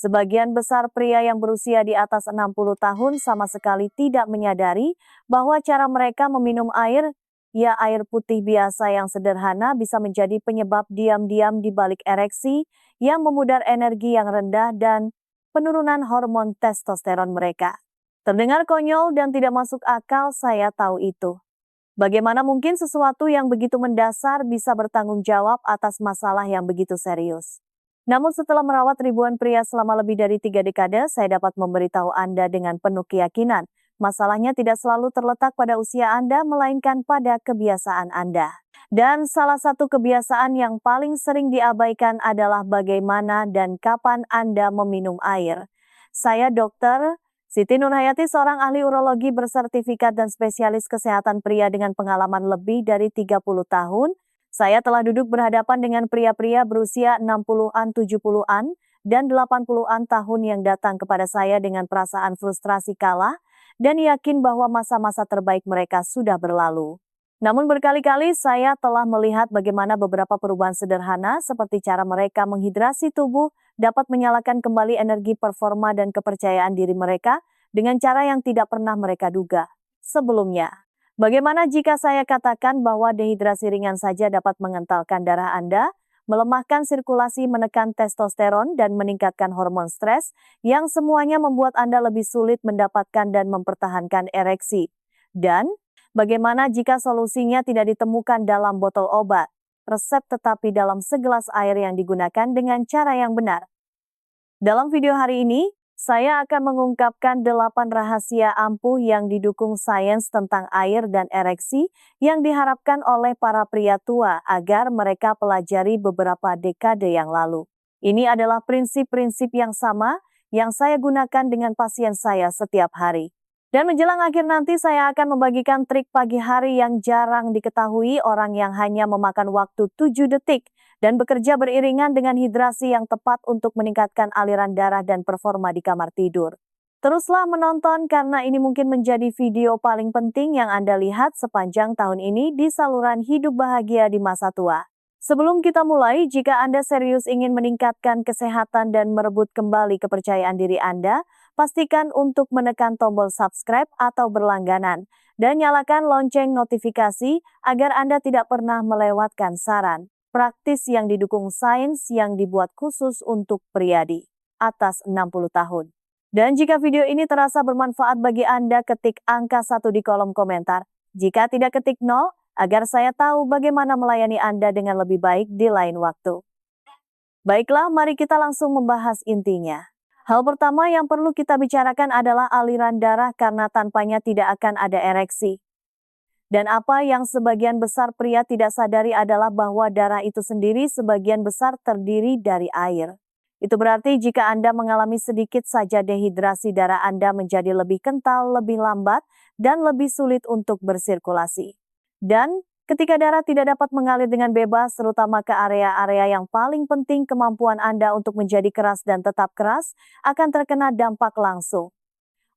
Sebagian besar pria yang berusia di atas 60 tahun sama sekali tidak menyadari bahwa cara mereka meminum air, ya air putih biasa yang sederhana bisa menjadi penyebab diam-diam di balik ereksi yang memudar energi yang rendah dan penurunan hormon testosteron mereka. Terdengar konyol dan tidak masuk akal, saya tahu itu. Bagaimana mungkin sesuatu yang begitu mendasar bisa bertanggung jawab atas masalah yang begitu serius? Namun setelah merawat ribuan pria selama lebih dari 3 dekade, saya dapat memberitahu Anda dengan penuh keyakinan. Masalahnya tidak selalu terletak pada usia Anda, melainkan pada kebiasaan Anda. Dan salah satu kebiasaan yang paling sering diabaikan adalah bagaimana dan kapan Anda meminum air. Saya Dr. Siti Nurhayati, seorang ahli urologi bersertifikat dan spesialis kesehatan pria dengan pengalaman lebih dari 30 tahun. Saya telah duduk berhadapan dengan pria-pria berusia 60-an, 70-an, dan 80-an tahun yang datang kepada saya dengan perasaan frustrasi kalah dan yakin bahwa masa-masa terbaik mereka sudah berlalu. Namun berkali-kali saya telah melihat bagaimana beberapa perubahan sederhana seperti cara mereka menghidrasi tubuh dapat menyalakan kembali energi performa dan kepercayaan diri mereka dengan cara yang tidak pernah mereka duga sebelumnya. Bagaimana jika saya katakan bahwa dehidrasi ringan saja dapat mengentalkan darah Anda, melemahkan sirkulasi, menekan testosteron, dan meningkatkan hormon stres, yang semuanya membuat Anda lebih sulit mendapatkan dan mempertahankan ereksi? Dan bagaimana jika solusinya tidak ditemukan dalam botol obat, resep, tetapi dalam segelas air yang digunakan dengan cara yang benar? Dalam video hari ini, saya akan mengungkapkan 8 rahasia ampuh yang didukung sains tentang air dan ereksi yang diharapkan oleh para pria tua agar mereka pelajari beberapa dekade yang lalu. Ini adalah prinsip-prinsip yang sama yang saya gunakan dengan pasien saya setiap hari. Dan menjelang akhir nanti saya akan membagikan trik pagi hari yang jarang diketahui orang yang hanya memakan waktu 7 detik dan bekerja beriringan dengan hidrasi yang tepat untuk meningkatkan aliran darah dan performa di kamar tidur. Teruslah menonton karena ini mungkin menjadi video paling penting yang Anda lihat sepanjang tahun ini di saluran hidup bahagia di masa tua. Sebelum kita mulai, jika Anda serius ingin meningkatkan kesehatan dan merebut kembali kepercayaan diri Anda, pastikan untuk menekan tombol subscribe atau berlangganan dan nyalakan lonceng notifikasi agar Anda tidak pernah melewatkan saran praktis yang didukung sains yang dibuat khusus untuk pria di atas 60 tahun. Dan jika video ini terasa bermanfaat bagi Anda, ketik angka 1 di kolom komentar. Jika tidak, ketik 0, agar saya tahu bagaimana melayani Anda dengan lebih baik di lain waktu. Baiklah, mari kita langsung membahas intinya. Hal pertama yang perlu kita bicarakan adalah aliran darah karena tanpanya tidak akan ada ereksi. Dan apa yang sebagian besar pria tidak sadari adalah bahwa darah itu sendiri sebagian besar terdiri dari air. Itu berarti jika Anda mengalami sedikit saja dehidrasi, darah Anda menjadi lebih kental, lebih lambat, dan lebih sulit untuk bersirkulasi. Dan ketika darah tidak dapat mengalir dengan bebas, terutama ke area-area yang paling penting, kemampuan Anda untuk menjadi keras dan tetap keras akan terkena dampak langsung.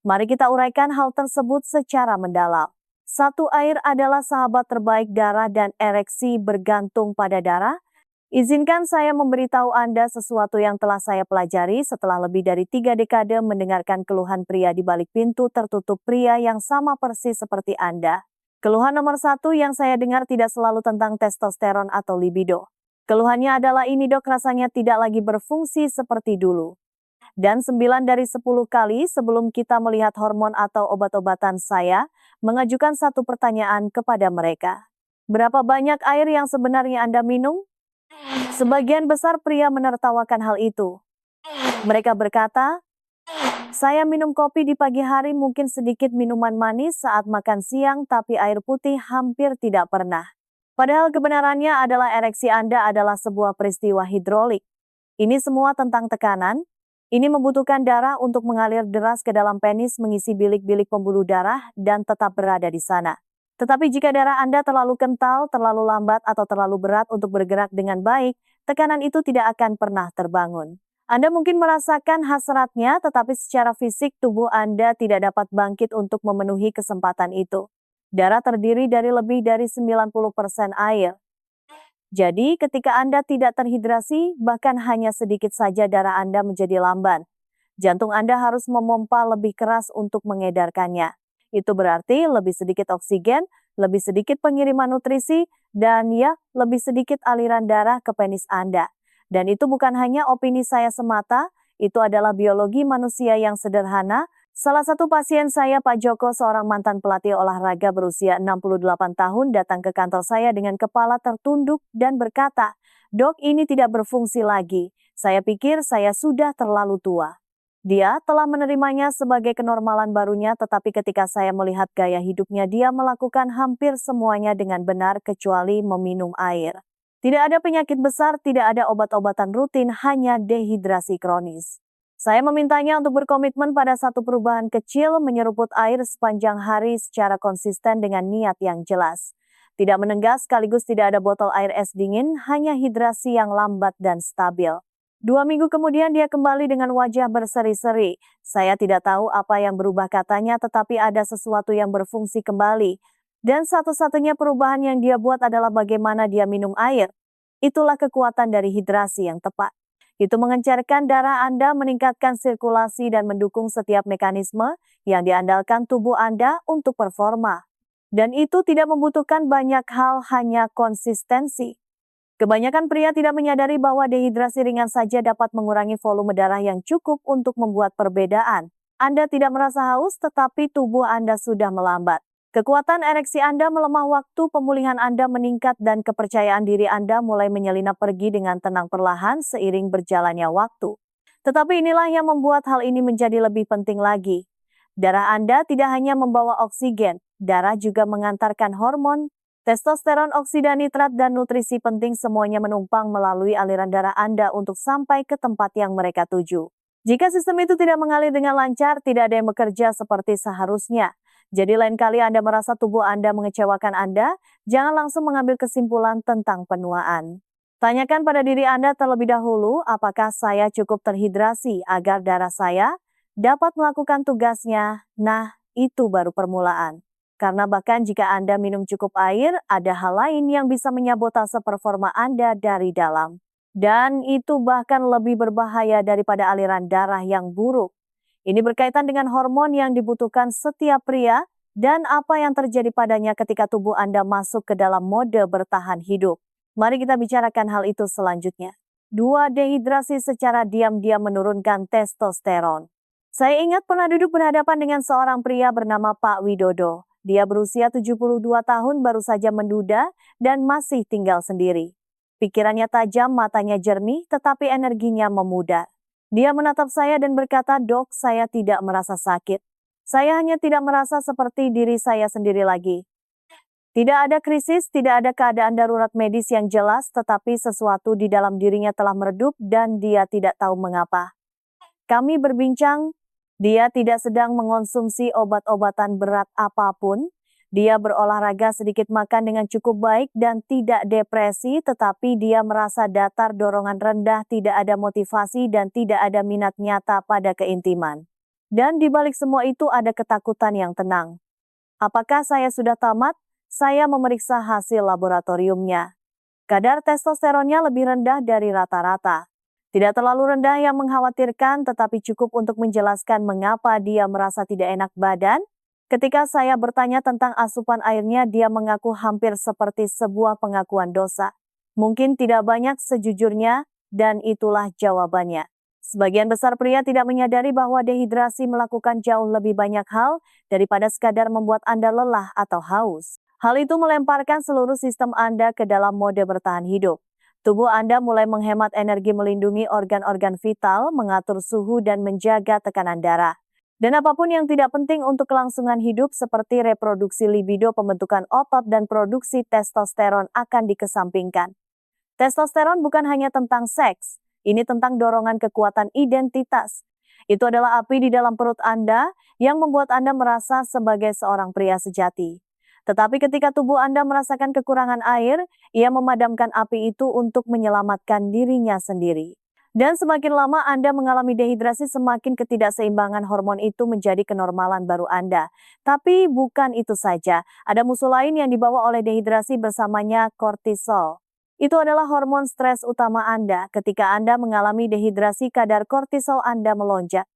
Mari kita uraikan hal tersebut secara mendalam. 1. Air adalah sahabat terbaik darah dan ereksi bergantung pada darah. Izinkan saya memberitahu Anda sesuatu yang telah saya pelajari setelah lebih dari 3 dekade mendengarkan keluhan pria di balik pintu tertutup, pria yang sama persis seperti Anda. Keluhan nomor 1 yang saya dengar tidak selalu tentang testosteron atau libido. Keluhannya adalah ini, dok, rasanya tidak lagi berfungsi seperti dulu. Dan 9 dari 10 kali sebelum kita melihat hormon atau obat-obatan, saya mengajukan satu pertanyaan kepada mereka. Berapa banyak air yang sebenarnya Anda minum? Sebagian besar pria menertawakan hal itu. Mereka berkata, saya minum kopi di pagi hari, mungkin sedikit minuman manis saat makan siang, tapi air putih hampir tidak pernah. Padahal kebenarannya adalah ereksi Anda adalah sebuah peristiwa hidrolik. Ini semua tentang tekanan. Ini membutuhkan darah untuk mengalir deras ke dalam penis, mengisi bilik-bilik pembuluh darah, dan tetap berada di sana. Tetapi jika darah Anda terlalu kental, terlalu lambat, atau terlalu berat untuk bergerak dengan baik, tekanan itu tidak akan pernah terbangun. Anda mungkin merasakan hasratnya, tetapi secara fisik tubuh Anda tidak dapat bangkit untuk memenuhi kesempatan itu. Darah terdiri dari lebih dari 90% air. Jadi, ketika Anda tidak terhidrasi, bahkan hanya sedikit saja darah Anda menjadi lamban. Jantung Anda harus memompa lebih keras untuk mengedarkannya. Itu berarti lebih sedikit oksigen, lebih sedikit pengiriman nutrisi, dan ya, lebih sedikit aliran darah ke penis Anda. Dan itu bukan hanya opini saya semata, itu adalah biologi manusia yang sederhana. Salah satu pasien saya, Pak Joko, seorang mantan pelatih olahraga berusia 68 tahun, datang ke kantor saya dengan kepala tertunduk dan berkata, "Dok, ini tidak berfungsi lagi. Saya pikir saya sudah terlalu tua." Dia telah menerimanya sebagai kenormalan barunya, tetapi ketika saya melihat gaya hidupnya, dia melakukan hampir semuanya dengan benar kecuali meminum air. Tidak ada penyakit besar, tidak ada obat-obatan rutin, hanya dehidrasi kronis. Saya memintanya untuk berkomitmen pada satu perubahan kecil, menyeruput air sepanjang hari secara konsisten dengan niat yang jelas. Tidak menenggak sekaligus tidak ada botol air es dingin, hanya hidrasi yang lambat dan stabil. 2 minggu kemudian dia kembali dengan wajah berseri-seri. Saya tidak tahu apa yang berubah katanya, tetapi ada sesuatu yang berfungsi kembali. Dan satu-satunya perubahan yang dia buat adalah bagaimana dia minum air. Itulah kekuatan dari hidrasi yang tepat. Itu mengencerkan darah Anda, meningkatkan sirkulasi dan mendukung setiap mekanisme yang diandalkan tubuh Anda untuk performa. Dan itu tidak membutuhkan banyak hal, hanya konsistensi. Kebanyakan pria tidak menyadari bahwa dehidrasi ringan saja dapat mengurangi volume darah yang cukup untuk membuat perbedaan. Anda tidak merasa haus, tetapi tubuh Anda sudah melambat. Kekuatan ereksi Anda melemah waktu pemulihan Anda meningkat dan kepercayaan diri Anda mulai menyelinap pergi dengan tenang perlahan seiring berjalannya waktu. Tetapi inilah yang membuat hal ini menjadi lebih penting lagi. Darah Anda tidak hanya membawa oksigen, darah juga mengantarkan hormon, testosteron, oksida nitrat, dan nutrisi penting semuanya menumpang melalui aliran darah Anda untuk sampai ke tempat yang mereka tuju. Jika sistem itu tidak mengalir dengan lancar, tidak ada yang bekerja seperti seharusnya. Jadi lain kali Anda merasa tubuh Anda mengecewakan Anda, jangan langsung mengambil kesimpulan tentang penuaan. Tanyakan pada diri Anda terlebih dahulu, apakah saya cukup terhidrasi agar darah saya dapat melakukan tugasnya? Nah, itu baru permulaan. Karena bahkan jika Anda minum cukup air, ada hal lain yang bisa menyabotase performa Anda dari dalam. Dan itu bahkan lebih berbahaya daripada aliran darah yang buruk. Ini berkaitan dengan hormon yang dibutuhkan setiap pria dan apa yang terjadi padanya ketika tubuh Anda masuk ke dalam mode bertahan hidup. Mari kita bicarakan hal itu selanjutnya. 2. Dehidrasi secara diam-diam menurunkan testosteron. Saya ingat pernah duduk berhadapan dengan seorang pria bernama Pak Widodo. Dia berusia 72 tahun, baru saja menduda dan masih tinggal sendiri. Pikirannya tajam, matanya jernih, tetapi energinya memudar. Dia menatap saya dan berkata, "Dok, saya tidak merasa sakit. Saya hanya tidak merasa seperti diri saya sendiri lagi." Tidak ada krisis, tidak ada keadaan darurat medis yang jelas, tetapi sesuatu di dalam dirinya telah meredup dan dia tidak tahu mengapa. Kami berbincang, dia tidak sedang mengonsumsi obat-obatan berat apapun. Dia berolahraga, sedikit makan dengan cukup baik dan tidak depresi, tetapi dia merasa datar, dorongan rendah, tidak ada motivasi dan tidak ada minat nyata pada keintiman. Dan di balik semua itu ada ketakutan yang tenang. Apakah saya sudah tamat? Saya memeriksa hasil laboratoriumnya. Kadar testosteronnya lebih rendah dari rata-rata. Tidak terlalu rendah yang mengkhawatirkan, tetapi cukup untuk menjelaskan mengapa dia merasa tidak enak badan. Ketika saya bertanya tentang asupan airnya, dia mengaku hampir seperti sebuah pengakuan dosa. Mungkin tidak banyak sejujurnya, dan itulah jawabannya. Sebagian besar pria tidak menyadari bahwa dehidrasi melakukan jauh lebih banyak hal daripada sekadar membuat Anda lelah atau haus. Hal itu melemparkan seluruh sistem Anda ke dalam mode bertahan hidup. Tubuh Anda mulai menghemat energi, melindungi organ-organ vital, mengatur suhu, dan menjaga tekanan darah. Dan apapun yang tidak penting untuk kelangsungan hidup seperti reproduksi libido, pembentukan otot, dan produksi testosteron akan dikesampingkan. Testosteron bukan hanya tentang seks, ini tentang dorongan kekuatan identitas. Itu adalah api di dalam perut Anda yang membuat Anda merasa sebagai seorang pria sejati. Tetapi ketika tubuh Anda merasakan kekurangan air, ia memadamkan api itu untuk menyelamatkan dirinya sendiri. Dan semakin lama Anda mengalami dehidrasi, semakin ketidakseimbangan hormon itu menjadi kenormalan baru Anda. Tapi bukan itu saja, ada musuh lain yang dibawa oleh dehidrasi, bersamanya kortisol. Itu adalah hormon stres utama Anda. Ketika Anda mengalami dehidrasi, kadar kortisol Anda melonjak.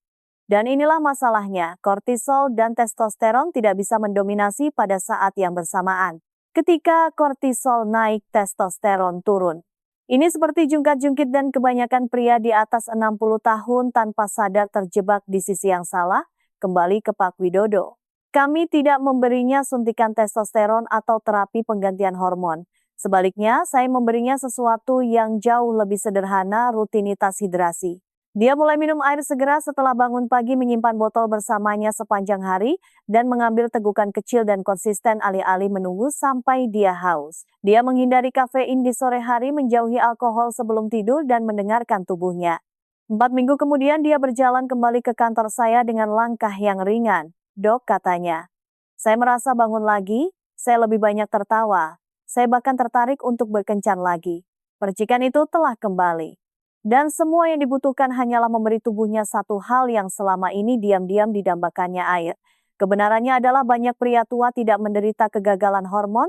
Dan inilah masalahnya, kortisol dan testosteron tidak bisa mendominasi pada saat yang bersamaan. Ketika kortisol naik, testosteron turun. Ini seperti jungkat-jungkit dan kebanyakan pria di atas 60 tahun tanpa sadar terjebak di sisi yang salah, kembali ke Pak Widodo. Kami tidak memberinya suntikan testosteron atau terapi penggantian hormon. Sebaliknya, saya memberinya sesuatu yang jauh lebih sederhana, rutinitas hidrasi. Dia mulai minum air segera setelah bangun pagi, menyimpan botol bersamanya sepanjang hari, dan mengambil tegukan kecil dan konsisten alih-alih menunggu sampai dia haus. Dia menghindari kafein di sore hari, menjauhi alkohol sebelum tidur, dan mendengarkan tubuhnya. 4 minggu kemudian dia berjalan kembali ke kantor saya dengan langkah yang ringan. Dok, katanya. Saya merasa bangun lagi, saya lebih banyak tertawa. Saya bahkan tertarik untuk berkencan lagi. Percikan itu telah kembali. Dan semua yang dibutuhkan hanyalah memberi tubuhnya satu hal yang selama ini diam-diam didambakannya, air. Kebenarannya adalah banyak pria tua tidak menderita kegagalan hormon.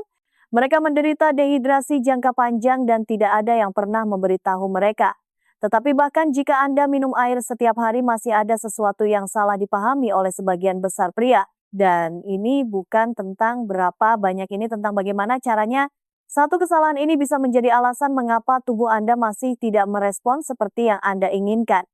Mereka menderita dehidrasi jangka panjang dan tidak ada yang pernah memberitahu mereka. Tetapi bahkan jika Anda minum air setiap hari, masih ada sesuatu yang salah dipahami oleh sebagian besar pria. Dan ini bukan tentang berapa banyak, ini tentang bagaimana caranya. Satu kesalahan ini bisa menjadi alasan mengapa tubuh Anda masih tidak merespon seperti yang Anda inginkan.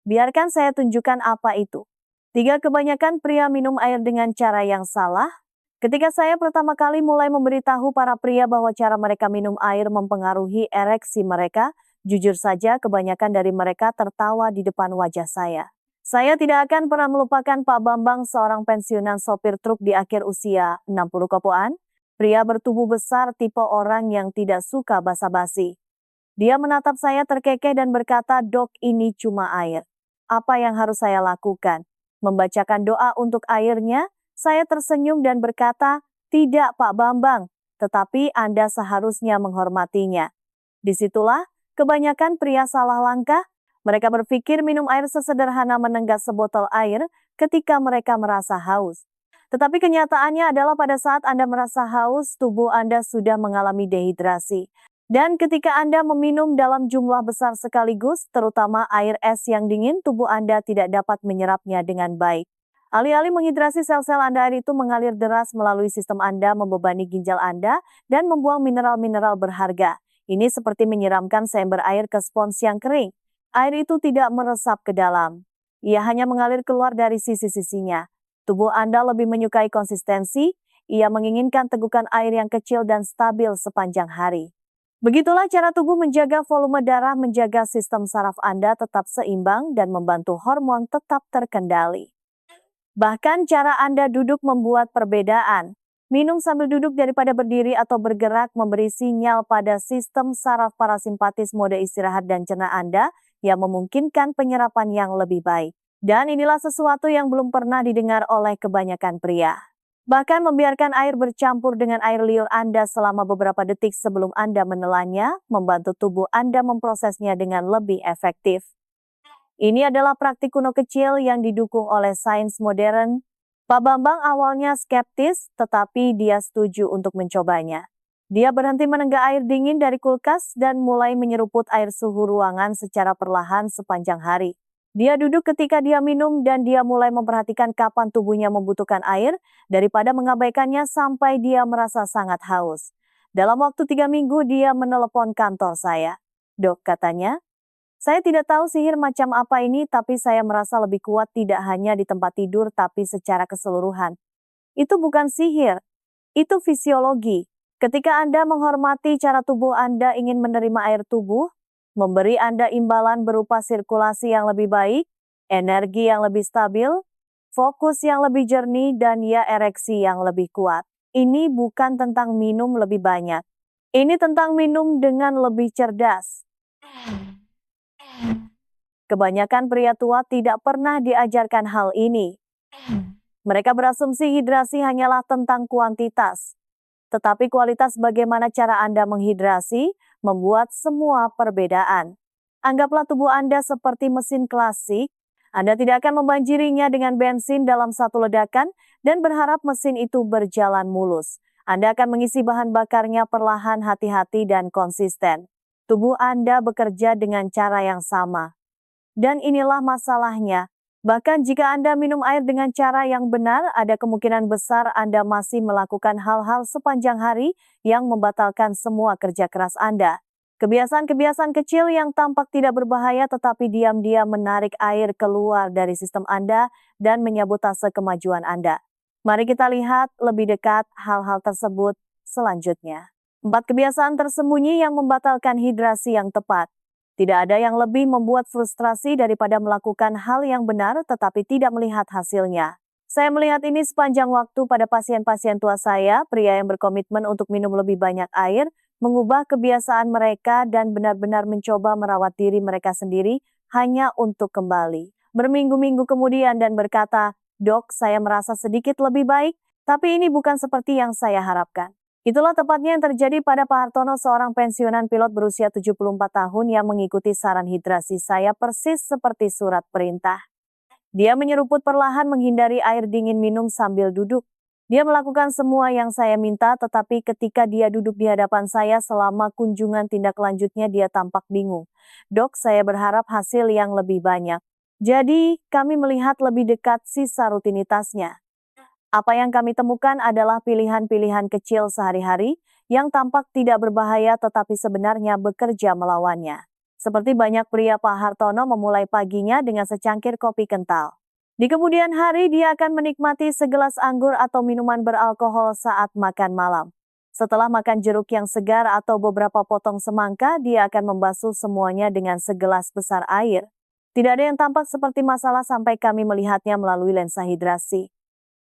Biarkan saya tunjukkan apa itu. 3 kebanyakan pria minum air dengan cara yang salah. Ketika saya pertama kali mulai memberitahu para pria bahwa cara mereka minum air mempengaruhi ereksi mereka, jujur saja kebanyakan dari mereka tertawa di depan wajah saya. Saya tidak akan pernah melupakan Pak Bambang, seorang pensiunan sopir truk di akhir usia 60 kopoan. Pria bertubuh besar, tipe orang yang tidak suka basa-basi. Dia menatap saya terkekeh dan berkata, "Dok, ini cuma air. Apa yang harus saya lakukan? Membacakan doa untuk airnya?" Saya tersenyum dan berkata, "Tidak, Pak Bambang, tetapi Anda seharusnya menghormatinya." Disitulah kebanyakan pria salah langkah. Mereka berpikir minum air sesederhana menenggak sebotol air ketika mereka merasa haus. Tetapi kenyataannya adalah pada saat Anda merasa haus, tubuh Anda sudah mengalami dehidrasi. Dan ketika Anda meminum dalam jumlah besar sekaligus, terutama air es yang dingin, tubuh Anda tidak dapat menyerapnya dengan baik. Alih-alih menghidrasi sel-sel Anda, air itu mengalir deras melalui sistem Anda, membebani ginjal Anda, dan membuang mineral-mineral berharga. Ini seperti menyiramkan seember air ke spons yang kering. Air itu tidak meresap ke dalam. Ia hanya mengalir keluar dari sisi-sisinya. Tubuh Anda lebih menyukai konsistensi, ia menginginkan tegukan air yang kecil dan stabil sepanjang hari. Begitulah cara tubuh menjaga volume darah, menjaga sistem saraf Anda tetap seimbang, dan membantu hormon tetap terkendali. Bahkan cara Anda duduk membuat perbedaan. Minum sambil duduk daripada berdiri atau bergerak memberi sinyal pada sistem saraf parasimpatis mode istirahat dan cerna Anda yang memungkinkan penyerapan yang lebih baik. Dan inilah sesuatu yang belum pernah didengar oleh kebanyakan pria. Bahkan membiarkan air bercampur dengan air liur Anda selama beberapa detik sebelum Anda menelannya, membantu tubuh Anda memprosesnya dengan lebih efektif. Ini adalah praktik kuno kecil yang didukung oleh sains modern. Pak Bambang awalnya skeptis, tetapi dia setuju untuk mencobanya. Dia berhenti menenggak air dingin dari kulkas dan mulai menyeruput air suhu ruangan secara perlahan sepanjang hari. Dia duduk ketika dia minum dan dia mulai memperhatikan kapan tubuhnya membutuhkan air daripada mengabaikannya sampai dia merasa sangat haus. Dalam waktu 3 minggu dia menelepon kantor saya. "Dok," katanya, "saya tidak tahu sihir macam apa ini, tapi saya merasa lebih kuat tidak hanya di tempat tidur tapi secara keseluruhan." Itu bukan sihir, itu fisiologi. Ketika Anda menghormati cara tubuh Anda ingin menerima air tubuh, memberi Anda imbalan berupa sirkulasi yang lebih baik, energi yang lebih stabil, fokus yang lebih jernih, dan ya ereksi yang lebih kuat. Ini bukan tentang minum lebih banyak. Ini tentang minum dengan lebih cerdas. Kebanyakan pria tua tidak pernah diajarkan hal ini. Mereka berasumsi hidrasi hanyalah tentang kuantitas. Tetapi kualitas bagaimana cara Anda menghidrasi membuat semua perbedaan. Anggaplah tubuh Anda seperti mesin klasik. Anda tidak akan membanjirinya dengan bensin dalam satu ledakan dan berharap mesin itu berjalan mulus. Anda akan mengisi bahan bakarnya perlahan, hati-hati, dan konsisten. Tubuh Anda bekerja dengan cara yang sama. Dan inilah masalahnya. Bahkan jika Anda minum air dengan cara yang benar, ada kemungkinan besar Anda masih melakukan hal-hal sepanjang hari yang membatalkan semua kerja keras Anda. Kebiasaan-kebiasaan kecil yang tampak tidak berbahaya tetapi diam-diam menarik air keluar dari sistem Anda dan menyabotase kemajuan Anda. Mari kita lihat lebih dekat hal-hal tersebut selanjutnya. 4 kebiasaan tersembunyi yang membatalkan hidrasi yang tepat. Tidak ada yang lebih membuat frustrasi daripada melakukan hal yang benar tetapi tidak melihat hasilnya. Saya melihat ini sepanjang waktu pada pasien-pasien tua saya, pria yang berkomitmen untuk minum lebih banyak air, mengubah kebiasaan mereka dan benar-benar mencoba merawat diri mereka sendiri hanya untuk kembali. Berminggu-minggu kemudian dan berkata, "Dok, saya merasa sedikit lebih baik, tapi ini bukan seperti yang saya harapkan." Itulah tepatnya yang terjadi pada Pak Hartono, seorang pensiunan pilot berusia 74 tahun yang mengikuti saran hidrasi saya persis seperti surat perintah. Dia menyeruput perlahan menghindari air dingin minum sambil duduk. Dia melakukan semua yang saya minta, tetapi ketika dia duduk di hadapan saya selama kunjungan tindak lanjutnya dia tampak bingung. "Dok, saya berharap hasil yang lebih banyak." Jadi, kami melihat lebih dekat sisa rutinitasnya. Apa yang kami temukan adalah pilihan-pilihan kecil sehari-hari yang tampak tidak berbahaya tetapi sebenarnya bekerja melawannya. Seperti banyak pria, Pak Hartono memulai paginya dengan secangkir kopi kental. Di kemudian hari dia akan menikmati segelas anggur atau minuman beralkohol saat makan malam. Setelah makan jeruk yang segar atau beberapa potong semangka, dia akan membasuh semuanya dengan segelas besar air. Tidak ada yang tampak seperti masalah sampai kami melihatnya melalui lensa hidrasi.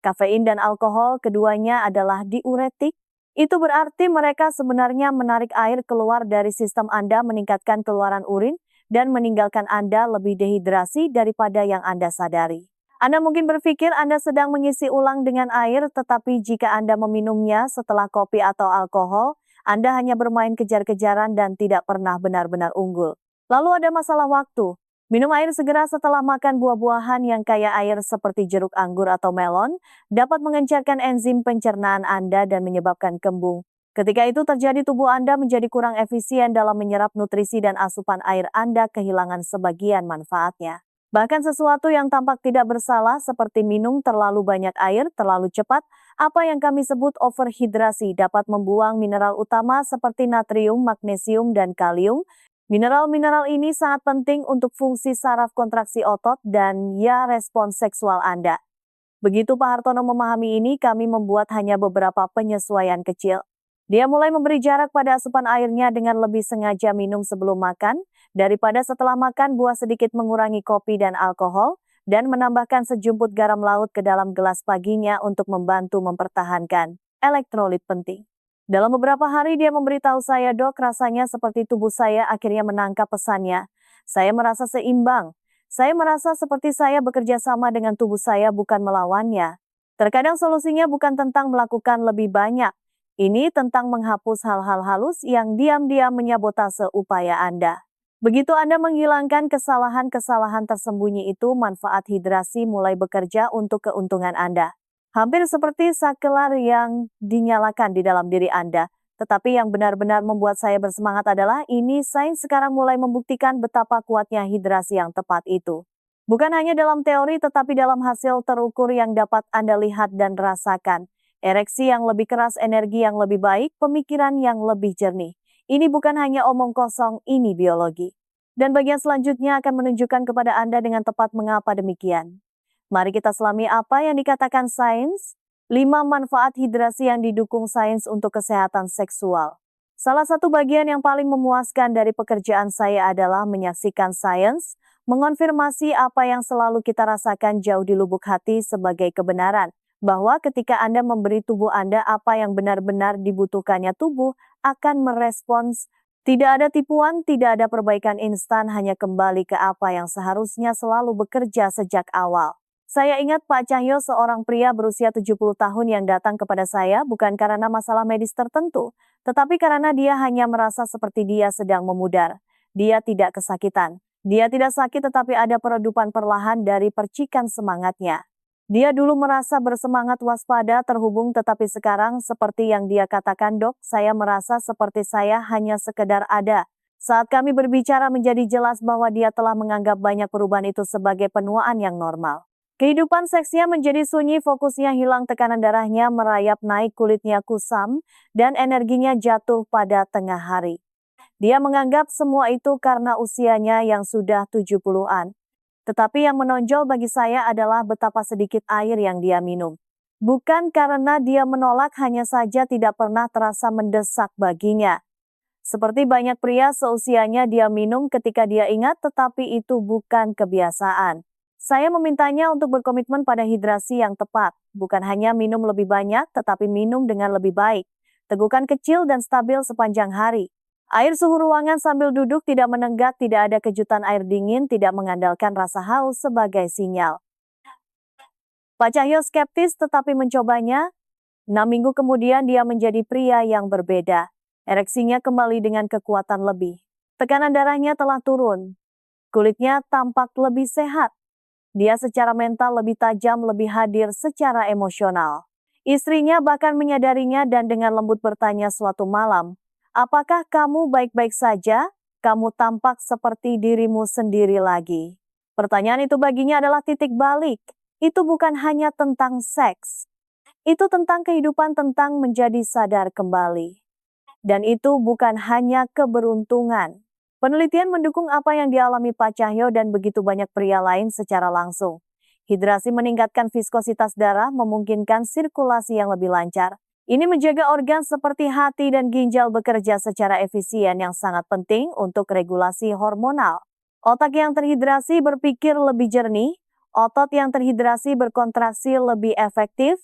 Kafein dan alkohol keduanya adalah diuretik. Itu berarti mereka sebenarnya menarik air keluar dari sistem Anda, meningkatkan keluaran urin, dan meninggalkan Anda lebih dehidrasi daripada yang Anda sadari. Anda mungkin berpikir Anda sedang mengisi ulang dengan air, tetapi jika Anda meminumnya setelah kopi atau alkohol, Anda hanya bermain kejar-kejaran dan tidak pernah benar-benar unggul. Lalu ada masalah waktu. Minum air segera setelah makan buah-buahan yang kaya air seperti jeruk, anggur, atau melon dapat mengencarkan enzim pencernaan Anda dan menyebabkan kembung. Ketika itu terjadi, tubuh Anda menjadi kurang efisien dalam menyerap nutrisi dan asupan air Anda kehilangan sebagian manfaatnya. Bahkan sesuatu yang tampak tidak bersalah seperti minum terlalu banyak air terlalu cepat, apa yang kami sebut overhidrasi, dapat membuang mineral utama seperti natrium, magnesium, dan kalium. Mineral-mineral ini sangat penting untuk fungsi saraf, kontraksi otot, dan respons seksual Anda. Begitu Pak Hartono memahami ini, kami membuat hanya beberapa penyesuaian kecil. Dia mulai memberi jarak pada asupan airnya dengan lebih sengaja minum sebelum makan, daripada setelah makan, buah sedikit mengurangi kopi dan alkohol, dan menambahkan sejumput garam laut ke dalam gelas paginya untuk membantu mempertahankan elektrolit penting. Dalam beberapa hari dia memberitahu saya, "Dok, rasanya seperti tubuh saya akhirnya menangkap pesannya. Saya merasa seimbang. Saya merasa seperti saya bekerja sama dengan tubuh saya, bukan melawannya." Terkadang solusinya bukan tentang melakukan lebih banyak. Ini tentang menghapus hal-hal halus yang diam-diam menyabotase upaya Anda. Begitu Anda menghilangkan kesalahan-kesalahan tersembunyi itu, manfaat hidrasi mulai bekerja untuk keuntungan Anda. Hampir seperti saklar yang dinyalakan di dalam diri Anda. Tetapi yang benar-benar membuat saya bersemangat adalah ini, sains sekarang mulai membuktikan betapa kuatnya hidrasi yang tepat itu. Bukan hanya dalam teori tetapi dalam hasil terukur yang dapat Anda lihat dan rasakan. Ereksi yang lebih keras, energi yang lebih baik, pemikiran yang lebih jernih. Ini bukan hanya omong kosong, ini biologi. Dan bagian selanjutnya akan menunjukkan kepada Anda dengan tepat mengapa demikian. Mari kita selami apa yang dikatakan sains. 5 manfaat hidrasi yang didukung sains untuk kesehatan seksual. Salah satu bagian yang paling memuaskan dari pekerjaan saya adalah menyaksikan sains, mengonfirmasi apa yang selalu kita rasakan jauh di lubuk hati sebagai kebenaran, bahwa ketika Anda memberi tubuh Anda apa yang benar-benar dibutuhkannya, tubuh akan merespons. Tidak ada tipuan, tidak ada perbaikan instan, hanya kembali ke apa yang seharusnya selalu bekerja sejak awal. Saya ingat Pak Cahyo, seorang pria berusia 70 tahun yang datang kepada saya bukan karena masalah medis tertentu, tetapi karena dia hanya merasa seperti dia sedang memudar. Dia tidak kesakitan. Dia tidak sakit tetapi ada peredupan perlahan dari percikan semangatnya. Dia dulu merasa bersemangat, waspada, terhubung, tetapi sekarang seperti yang dia katakan, "Dok, saya merasa seperti saya hanya sekedar ada. Saat kami berbicara menjadi jelas bahwa dia telah menganggap banyak perubahan itu sebagai penuaan yang normal. Kehidupan seksnya menjadi sunyi, fokusnya hilang, tekanan darahnya merayap naik, kulitnya kusam, dan energinya jatuh pada tengah hari. Dia menganggap semua itu karena usianya yang sudah 70-an. Tetapi yang menonjol bagi saya adalah betapa sedikit air yang dia minum. Bukan karena dia menolak, hanya saja tidak pernah terasa mendesak baginya. Seperti banyak pria seusianya, dia minum ketika dia ingat, tetapi itu bukan kebiasaan. Saya memintanya untuk berkomitmen pada hidrasi yang tepat, bukan hanya minum lebih banyak, tetapi minum dengan lebih baik. Tegukan kecil dan stabil sepanjang hari. Air suhu ruangan sambil duduk, tidak menenggak, tidak ada kejutan air dingin, tidak mengandalkan rasa haus sebagai sinyal. Pak Cahyo skeptis tetapi mencobanya. 6 minggu kemudian dia menjadi pria yang berbeda. Ereksinya kembali dengan kekuatan lebih. Tekanan darahnya telah turun. Kulitnya tampak lebih sehat. Dia secara mental lebih tajam, lebih hadir secara emosional. Istrinya bahkan menyadarinya dan dengan lembut bertanya suatu malam, "Apakah kamu baik-baik saja? Kamu tampak seperti dirimu sendiri lagi." Pertanyaan itu baginya adalah titik balik. Itu bukan hanya tentang seks. Itu tentang kehidupan, tentang menjadi sadar kembali. Dan itu bukan hanya keberuntungan. Penelitian mendukung apa yang dialami Pak Cahyo dan begitu banyak pria lain secara langsung. Hidrasi meningkatkan viskositas darah, memungkinkan sirkulasi yang lebih lancar. Ini menjaga organ seperti hati dan ginjal bekerja secara efisien, yang sangat penting untuk regulasi hormonal. Otak yang terhidrasi berpikir lebih jernih, otot yang terhidrasi berkontraksi lebih efektif,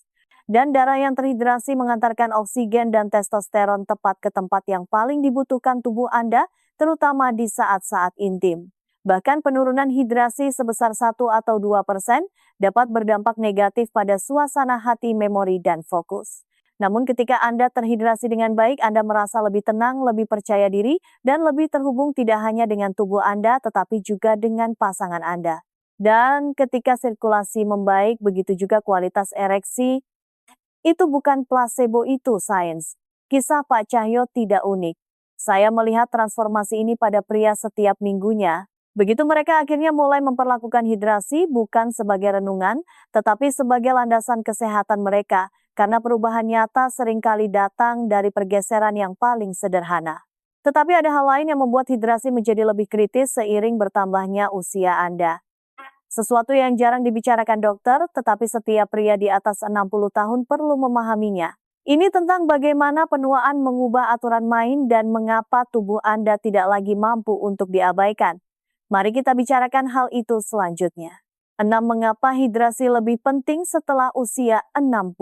dan darah yang terhidrasi mengantarkan oksigen dan testosteron tepat ke tempat yang paling dibutuhkan tubuh Anda, terutama di saat-saat intim. Bahkan penurunan hidrasi sebesar 1 atau 2% dapat berdampak negatif pada suasana hati, memori, dan fokus. Namun ketika Anda terhidrasi dengan baik, Anda merasa lebih tenang, lebih percaya diri, dan lebih terhubung tidak hanya dengan tubuh Anda, tetapi juga dengan pasangan Anda. Dan ketika sirkulasi membaik, begitu juga kualitas ereksi. Itu bukan placebo, itu sains. Kisah Pak Cahyo tidak unik. Saya melihat transformasi ini pada pria setiap minggunya. Begitu mereka akhirnya mulai memperlakukan hidrasi bukan sebagai renungan, tetapi sebagai landasan kesehatan mereka, karena perubahan nyata seringkali datang dari pergeseran yang paling sederhana. Tetapi ada hal lain yang membuat hidrasi menjadi lebih kritis seiring bertambahnya usia Anda. Sesuatu yang jarang dibicarakan dokter, tetapi setiap pria di atas 60 tahun perlu memahaminya. Ini tentang bagaimana penuaan mengubah aturan main dan mengapa tubuh Anda tidak lagi mampu untuk diabaikan. Mari kita bicarakan hal itu selanjutnya. 6. Mengapa hidrasi lebih penting setelah usia 60?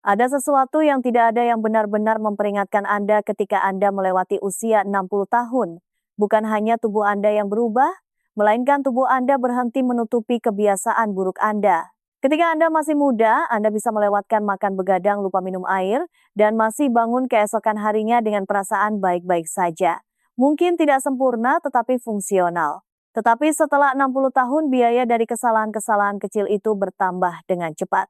Ada sesuatu yang tidak ada yang benar-benar memperingatkan Anda ketika Anda melewati usia 60 tahun. Bukan hanya tubuh Anda yang berubah, melainkan tubuh Anda berhenti menutupi kebiasaan buruk Anda. Ketika Anda masih muda, Anda bisa melewatkan makan begadang, lupa minum air, dan masih bangun keesokan harinya dengan perasaan baik-baik saja. Mungkin tidak sempurna, tetapi fungsional. Tetapi setelah 60 tahun, biaya dari kesalahan-kesalahan kecil itu bertambah dengan cepat.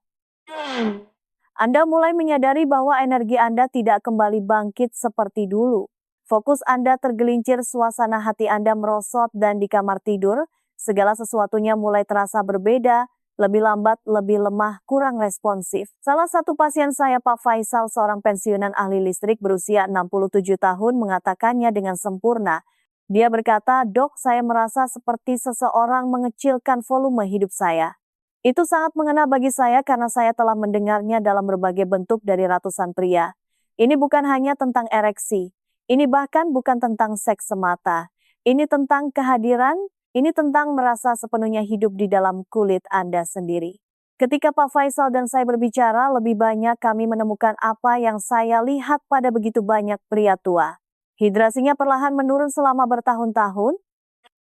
Anda mulai menyadari bahwa energi Anda tidak kembali bangkit seperti dulu. Fokus Anda tergelincir, suasana hati Anda merosot, dan di kamar tidur, segala sesuatunya mulai terasa berbeda, lebih lambat, lebih lemah, kurang responsif. Salah satu pasien saya, Pak Faisal, seorang pensiunan ahli listrik berusia 67 tahun, mengatakannya dengan sempurna. Dia berkata, "Dok, saya merasa seperti seseorang mengecilkan volume hidup saya." Itu sangat mengena bagi saya karena saya telah mendengarnya dalam berbagai bentuk dari ratusan pria. Ini bukan hanya tentang ereksi. Ini bahkan bukan tentang seks semata. Ini tentang kehadiran, ini tentang merasa sepenuhnya hidup di dalam kulit Anda sendiri. Ketika Pak Faisal dan saya berbicara, lebih banyak kami menemukan apa yang saya lihat pada begitu banyak pria tua. Hidrasinya perlahan menurun selama bertahun-tahun,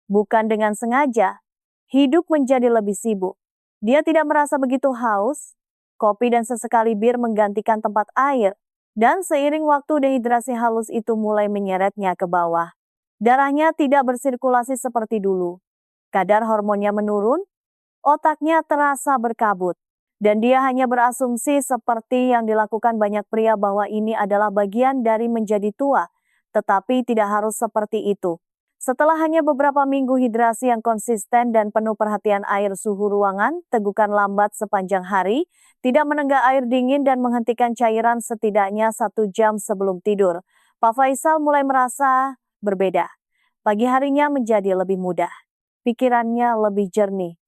bukan dengan sengaja. Hidup menjadi lebih sibuk. Dia tidak merasa begitu haus. Kopi dan sesekali bir menggantikan tempat air. Dan seiring waktu, dehidrasi halus itu mulai menyeretnya ke bawah. Darahnya tidak bersirkulasi seperti dulu. Kadar hormonnya menurun, otaknya terasa berkabut. Dan dia hanya berasumsi seperti yang dilakukan banyak pria bahwa ini adalah bagian dari menjadi tua. tetapi tidak harus seperti itu. Setelah hanya beberapa minggu hidrasi yang konsisten dan penuh perhatian air suhu ruangan, tegukan lambat sepanjang hari, tidak menenggak air dingin dan menghentikan cairan setidaknya 1 jam sebelum tidur, Pak Faisal mulai merasa berbeda. Pagi harinya menjadi lebih mudah, pikirannya lebih jernih.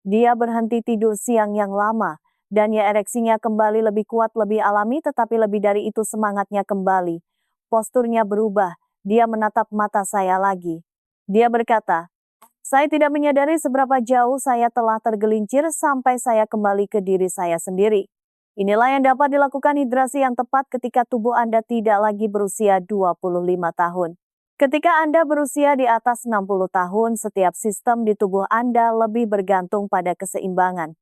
Dia berhenti tidur siang yang lama, dan ya ereksinya kembali lebih kuat, lebih alami, tetapi lebih dari itu semangatnya kembali. Posturnya berubah, dia menatap mata saya lagi. Dia berkata, "Saya tidak menyadari seberapa jauh saya telah tergelincir sampai saya kembali ke diri saya sendiri. Inilah yang dapat dilakukan hidrasi yang tepat ketika tubuh Anda tidak lagi berusia 25 tahun. Ketika Anda berusia di atas 60 tahun, setiap sistem di tubuh Anda lebih bergantung pada keseimbangan.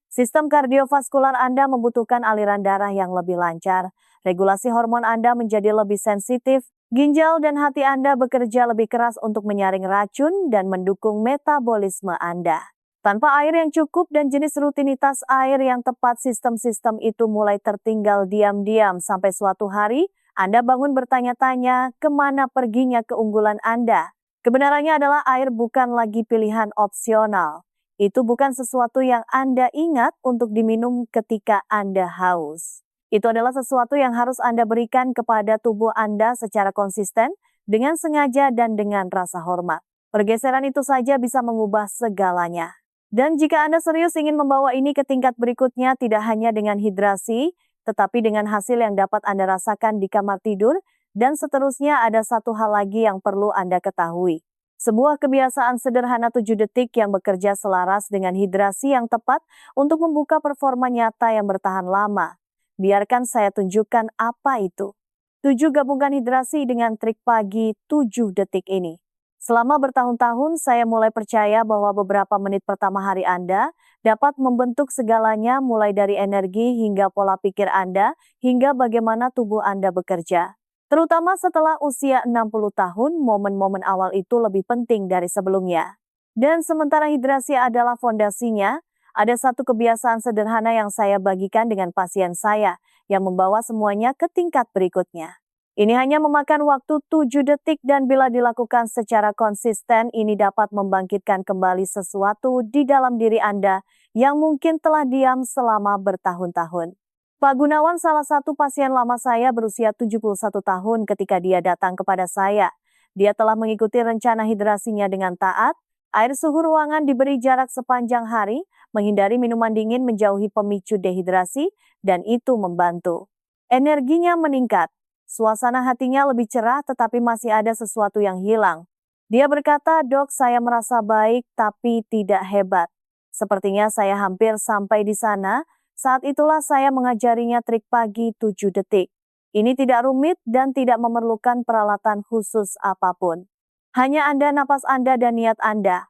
Sistem kardiovaskular Anda membutuhkan aliran darah yang lebih lancar, regulasi hormon Anda menjadi lebih sensitif, ginjal dan hati Anda bekerja lebih keras untuk menyaring racun dan mendukung metabolisme Anda. Tanpa air yang cukup dan jenis rutinitas air yang tepat, sistem-sistem itu mulai tertinggal diam-diam sampai suatu hari, Anda bangun bertanya-tanya kemana perginya keunggulan Anda. Kebenarannya adalah air bukan lagi pilihan opsional. Itu bukan sesuatu yang Anda ingat untuk diminum ketika Anda haus. Itu adalah sesuatu yang harus Anda berikan kepada tubuh Anda secara konsisten, dengan sengaja dan dengan rasa hormat. Pergeseran itu saja bisa mengubah segalanya. Dan jika Anda serius ingin membawa ini ke tingkat berikutnya, tidak hanya dengan hidrasi, tetapi dengan hasil yang dapat Anda rasakan di kamar tidur, dan seterusnya ada satu hal lagi yang perlu Anda ketahui. Sebuah kebiasaan sederhana 7 detik yang bekerja selaras dengan hidrasi yang tepat untuk membuka performa nyata yang bertahan lama. Biarkan saya tunjukkan apa itu. 7 gabungkan hidrasi dengan trik pagi 7 detik ini. Selama bertahun-tahun saya mulai percaya bahwa beberapa menit pertama hari Anda dapat membentuk segalanya, mulai dari energi hingga pola pikir Anda, hingga bagaimana tubuh Anda bekerja. Terutama setelah usia 60 tahun, momen-momen awal itu lebih penting dari sebelumnya. Dan sementara hidrasi adalah fondasinya, ada satu kebiasaan sederhana yang saya bagikan dengan pasien saya, yang membawa semuanya ke tingkat berikutnya. Ini hanya memakan waktu 7 detik dan bila dilakukan secara konsisten, ini dapat membangkitkan kembali sesuatu di dalam diri Anda yang mungkin telah diam selama bertahun-tahun. Pak Gunawan, salah satu pasien lama saya, berusia 71 tahun ketika dia datang kepada saya. Dia telah mengikuti rencana hidrasinya dengan taat, air suhu ruangan diberi jarak sepanjang hari, menghindari minuman dingin, menjauhi pemicu dehidrasi, dan itu membantu. Energinya meningkat, suasana hatinya lebih cerah, tetapi masih ada sesuatu yang hilang. Dia berkata, "Dok, saya merasa baik tapi tidak hebat. Sepertinya saya hampir sampai di sana." Saat itulah saya mengajarinya trik pagi 7 detik. Ini tidak rumit dan tidak memerlukan peralatan khusus apapun. Hanya Anda, napas Anda, dan niat Anda.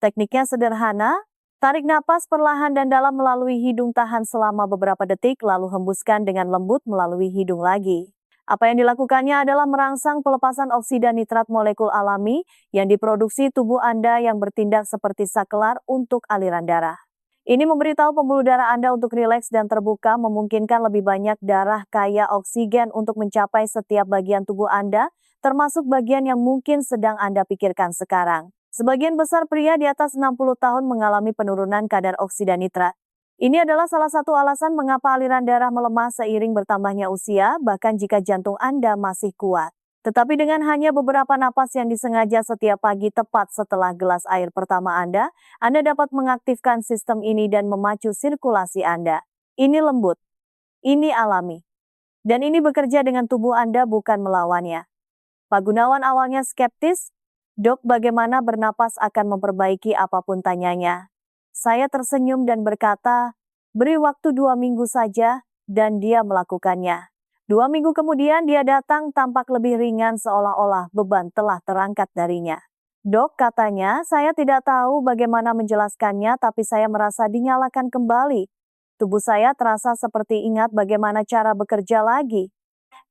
Tekniknya sederhana, tarik napas perlahan dan dalam melalui hidung, tahan selama beberapa detik, lalu hembuskan dengan lembut melalui hidung lagi. Apa yang dilakukannya adalah merangsang pelepasan oksida nitrat molekul alami yang diproduksi tubuh Anda yang bertindak seperti saklar untuk aliran darah. Ini memberitahu pembuluh darah Anda untuk rileks dan terbuka, memungkinkan lebih banyak darah kaya oksigen untuk mencapai setiap bagian tubuh Anda, termasuk bagian yang mungkin sedang Anda pikirkan sekarang. Sebagian besar pria di atas 60 tahun mengalami penurunan kadar oksida nitrat. Ini adalah salah satu alasan mengapa aliran darah melemah seiring bertambahnya usia, bahkan jika jantung Anda masih kuat. Tetapi dengan hanya beberapa napas yang disengaja setiap pagi tepat setelah gelas air pertama Anda dapat mengaktifkan sistem ini dan memacu sirkulasi Anda. Ini lembut, ini alami, dan ini bekerja dengan tubuh Anda, bukan melawannya. Pak Gunawan awalnya skeptis, "Dok, bagaimana bernapas akan memperbaiki apapun?" tanyanya. Saya tersenyum dan berkata, "Beri waktu 2 minggu saja," dan dia melakukannya. 2 minggu kemudian dia datang tampak lebih ringan, seolah-olah beban telah terangkat darinya. "Dok," katanya, "saya tidak tahu bagaimana menjelaskannya, tapi saya merasa dinyalakan kembali. Tubuh saya terasa seperti ingat bagaimana cara bekerja lagi."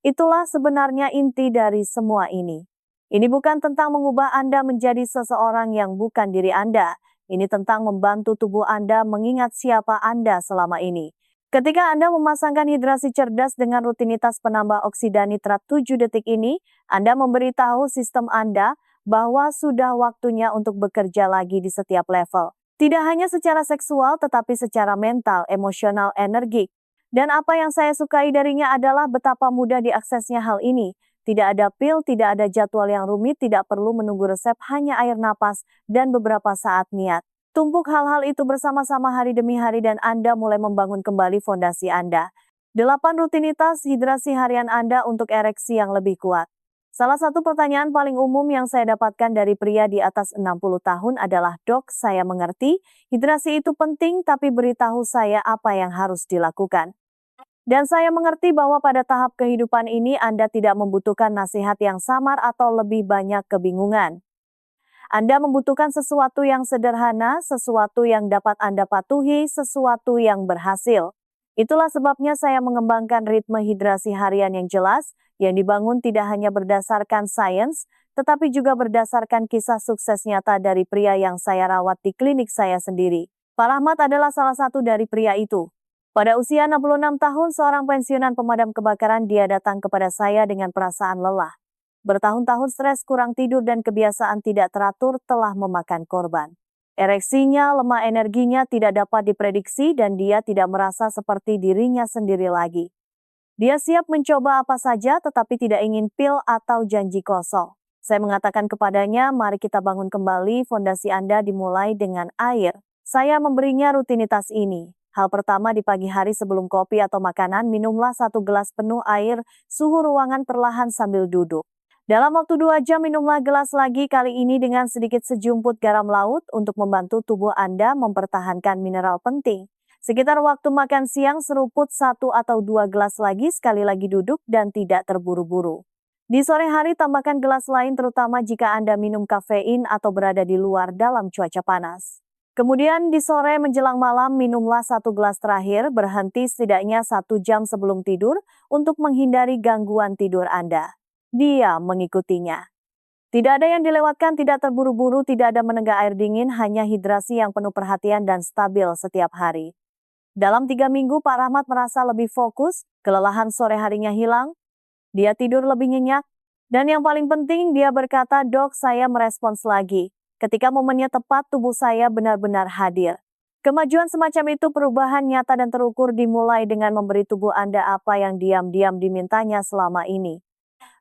Itulah sebenarnya inti dari semua ini. Ini bukan tentang mengubah Anda menjadi seseorang yang bukan diri Anda. Ini tentang membantu tubuh Anda mengingat siapa Anda selama ini. Ketika Anda memasangkan hidrasi cerdas dengan rutinitas penambah oksida nitrat 7 detik ini, Anda memberitahu sistem Anda bahwa sudah waktunya untuk bekerja lagi di setiap level. Tidak hanya secara seksual, tetapi secara mental, emosional, energik. Dan apa yang saya sukai darinya adalah betapa mudah diaksesnya hal ini. Tidak ada pil, tidak ada jadwal yang rumit, tidak perlu menunggu resep, hanya air napas dan beberapa saat niat. Tumpuk hal-hal itu bersama-sama hari demi hari dan Anda mulai membangun kembali fondasi Anda. 8 rutinitas hidrasi harian Anda untuk ereksi yang lebih kuat. Salah satu pertanyaan paling umum yang saya dapatkan dari pria di atas 60 tahun adalah, "Dok, saya mengerti, hidrasi itu penting tapi beritahu saya apa yang harus dilakukan." Dan saya mengerti bahwa pada tahap kehidupan ini Anda tidak membutuhkan nasihat yang samar atau lebih banyak kebingungan. Anda membutuhkan sesuatu yang sederhana, sesuatu yang dapat Anda patuhi, sesuatu yang berhasil. Itulah sebabnya saya mengembangkan ritme hidrasi harian yang jelas, yang dibangun tidak hanya berdasarkan sains, tetapi juga berdasarkan kisah sukses nyata dari pria yang saya rawat di klinik saya sendiri. Pak Rahmat adalah salah satu dari pria itu. Pada usia 66 tahun, seorang pensiunan pemadam kebakaran, dia datang kepada saya dengan perasaan lelah. Bertahun-tahun stres, kurang tidur, dan kebiasaan tidak teratur telah memakan korban. Ereksinya, lemah energinya tidak dapat diprediksi dan dia tidak merasa seperti dirinya sendiri lagi. Dia siap mencoba apa saja tetapi tidak ingin pil atau janji kosong. Saya mengatakan kepadanya, mari kita bangun kembali, fondasi Anda dimulai dengan air. Saya memberinya rutinitas ini. Hal pertama, di pagi hari sebelum kopi atau makanan, minumlah 1 gelas penuh air, suhu ruangan perlahan sambil duduk. Dalam waktu 2 jam minumlah gelas lagi, kali ini dengan sedikit sejumput garam laut untuk membantu tubuh Anda mempertahankan mineral penting. Sekitar waktu makan siang seruput 1 atau 2 gelas lagi, sekali lagi duduk dan tidak terburu-buru. Di sore hari tambahkan gelas lain terutama jika Anda minum kafein atau berada di luar dalam cuaca panas. Kemudian di sore menjelang malam minumlah 1 gelas terakhir, berhenti setidaknya 1 jam sebelum tidur untuk menghindari gangguan tidur Anda. Dia mengikutinya. Tidak ada yang dilewatkan, tidak terburu-buru, tidak ada menenggak air dingin, hanya hidrasi yang penuh perhatian dan stabil setiap hari. Dalam 3 minggu, Pak Rahmat merasa lebih fokus, kelelahan sore harinya hilang, dia tidur lebih nyenyak, dan yang paling penting dia berkata, "Dok, saya merespons lagi. Ketika momennya tepat, tubuh saya benar-benar hadir." Kemajuan semacam itu perubahan nyata dan terukur dimulai dengan memberi tubuh Anda apa yang diam-diam dimintanya selama ini.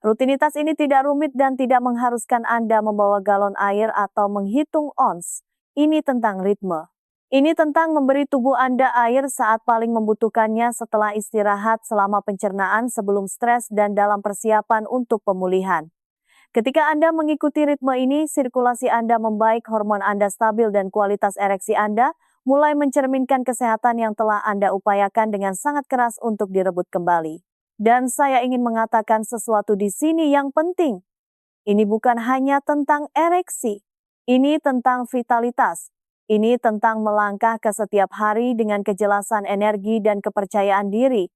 Rutinitas ini tidak rumit dan tidak mengharuskan Anda membawa galon air atau menghitung ons. Ini tentang ritme. Ini tentang memberi tubuh Anda air saat paling membutuhkannya setelah istirahat, selama pencernaan, sebelum stres, dan dalam persiapan untuk pemulihan. Ketika Anda mengikuti ritme ini, sirkulasi Anda membaik, hormon Anda stabil, dan kualitas ereksi Anda mulai mencerminkan kesehatan yang telah Anda upayakan dengan sangat keras untuk direbut kembali. Dan saya ingin mengatakan sesuatu di sini yang penting. Ini bukan hanya tentang ereksi. Ini tentang vitalitas. Ini tentang melangkah ke setiap hari dengan kejelasan energi dan kepercayaan diri.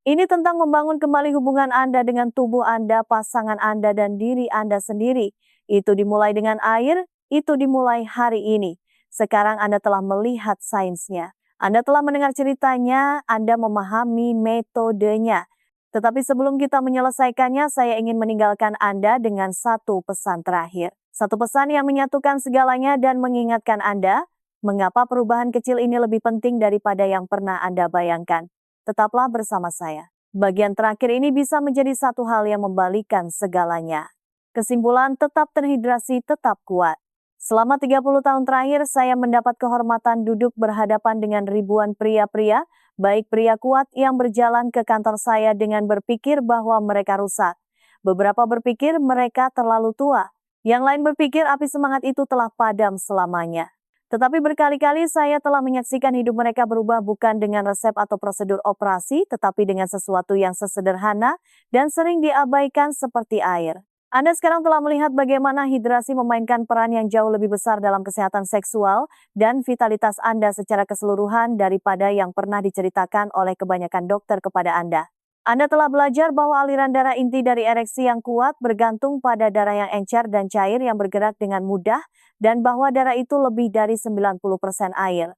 Ini tentang membangun kembali hubungan Anda dengan tubuh Anda, pasangan Anda, dan diri Anda sendiri. Itu dimulai dengan air, itu dimulai hari ini. Sekarang Anda telah melihat sainsnya. Anda telah mendengar ceritanya, Anda memahami metodenya. Tetapi sebelum kita menyelesaikannya, saya ingin meninggalkan Anda dengan satu pesan terakhir. Satu pesan yang menyatukan segalanya dan mengingatkan Anda, mengapa perubahan kecil ini lebih penting daripada yang pernah Anda bayangkan. Tetaplah bersama saya. Bagian terakhir ini bisa menjadi satu hal yang membalikkan segalanya. Kesimpulan, tetap terhidrasi, tetap kuat. Selama 30 tahun terakhir, saya mendapat kehormatan duduk berhadapan dengan ribuan pria-pria, baik pria kuat yang berjalan ke kantor saya dengan berpikir bahwa mereka rusak. Beberapa berpikir mereka terlalu tua. Yang lain berpikir api semangat itu telah padam selamanya. Tetapi berkali-kali saya telah menyaksikan hidup mereka berubah bukan dengan resep atau prosedur operasi, tetapi dengan sesuatu yang sesederhana dan sering diabaikan seperti air. Anda sekarang telah melihat bagaimana hidrasi memainkan peran yang jauh lebih besar dalam kesehatan seksual dan vitalitas Anda secara keseluruhan daripada yang pernah diceritakan oleh kebanyakan dokter kepada Anda. Anda telah belajar bahwa aliran darah inti dari ereksi yang kuat bergantung pada darah yang encer dan cair yang bergerak dengan mudah, dan bahwa darah itu lebih dari 90% air.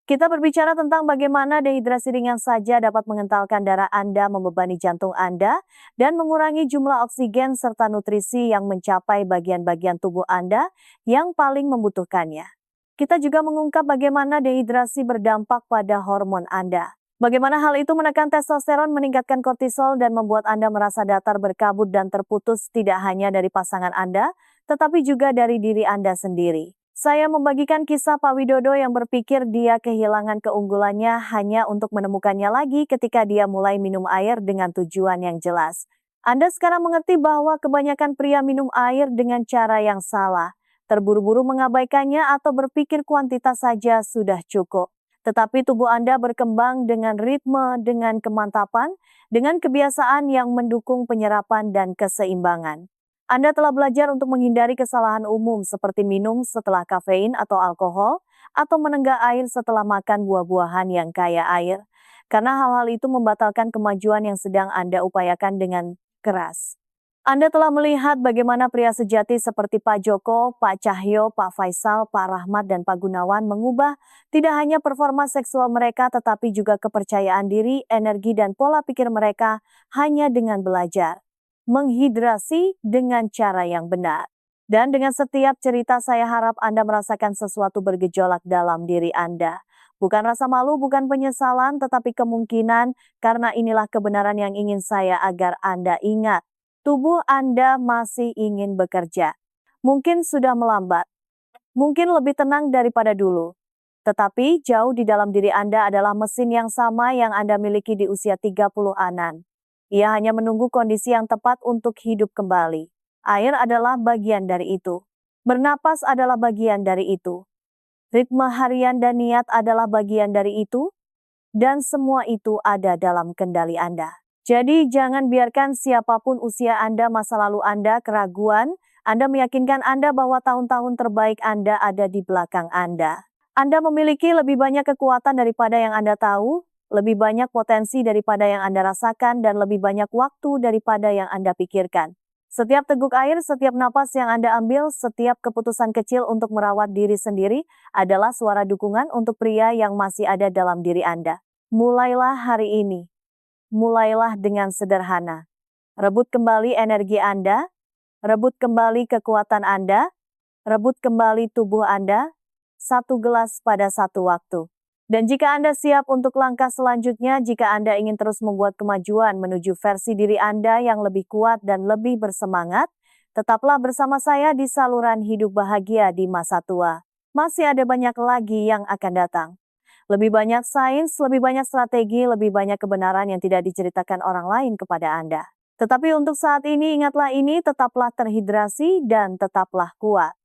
Kita berbicara tentang bagaimana dehidrasi ringan saja dapat mengentalkan darah Anda, membebani jantung Anda, dan mengurangi jumlah oksigen serta nutrisi yang mencapai bagian-bagian tubuh Anda yang paling membutuhkannya. Kita juga mengungkap bagaimana dehidrasi berdampak pada hormon Anda. Bagaimana hal itu menekan testosteron, meningkatkan kortisol, dan membuat Anda merasa datar, berkabut, dan terputus tidak hanya dari pasangan Anda, tetapi juga dari diri Anda sendiri. Saya membagikan kisah Pak Widodo yang berpikir dia kehilangan keunggulannya hanya untuk menemukannya lagi ketika dia mulai minum air dengan tujuan yang jelas. Anda sekarang mengerti bahwa kebanyakan pria minum air dengan cara yang salah, terburu-buru mengabaikannya atau berpikir kuantitas saja sudah cukup. Tetapi tubuh Anda berkembang dengan ritme, dengan kemantapan, dengan kebiasaan yang mendukung penyerapan dan keseimbangan. Anda telah belajar untuk menghindari kesalahan umum seperti minum setelah kafein atau alkohol, atau menenggak air setelah makan buah-buahan yang kaya air, karena hal-hal itu membatalkan kemajuan yang sedang Anda upayakan dengan keras. Anda telah melihat bagaimana pria sejati seperti Pak Joko, Pak Cahyo, Pak Faisal, Pak Rahmat, dan Pak Gunawan mengubah tidak hanya performa seksual mereka tetapi juga kepercayaan diri, energi, dan pola pikir mereka hanya dengan belajar menghidrasi dengan cara yang benar. Dan dengan setiap cerita saya harap Anda merasakan sesuatu bergejolak dalam diri Anda. Bukan rasa malu, bukan penyesalan, tetapi kemungkinan karena inilah kebenaran yang ingin saya agar Anda ingat. Tubuh Anda masih ingin bekerja. Mungkin sudah melambat. Mungkin lebih tenang daripada dulu. Tetapi jauh di dalam diri Anda adalah mesin yang sama yang Anda miliki di usia 30-anan. Ia hanya menunggu kondisi yang tepat untuk hidup kembali. Air adalah bagian dari itu. Bernapas adalah bagian dari itu. Ritme harian dan niat adalah bagian dari itu. Dan semua itu ada dalam kendali Anda. Jadi jangan biarkan siapapun usia Anda, masa lalu Anda, keraguan, Anda meyakinkan Anda bahwa tahun-tahun terbaik Anda ada di belakang Anda. Anda memiliki lebih banyak kekuatan daripada yang Anda tahu, lebih banyak potensi daripada yang Anda rasakan, dan lebih banyak waktu daripada yang Anda pikirkan. Setiap teguk air, setiap napas yang Anda ambil, setiap keputusan kecil untuk merawat diri sendiri adalah suara dukungan untuk pria yang masih ada dalam diri Anda. Mulailah hari ini. Mulailah dengan sederhana. Rebut kembali energi Anda, rebut kembali kekuatan Anda, rebut kembali tubuh Anda, satu gelas pada satu waktu. Dan jika Anda siap untuk langkah selanjutnya, jika Anda ingin terus membuat kemajuan menuju versi diri Anda yang lebih kuat dan lebih bersemangat, tetaplah bersama saya di saluran hidup bahagia di masa tua. Masih ada banyak lagi yang akan datang. Lebih banyak sains, lebih banyak strategi, lebih banyak kebenaran yang tidak diceritakan orang lain kepada Anda. Tetapi untuk saat ini, ingatlah ini, tetaplah terhidrasi dan tetaplah kuat.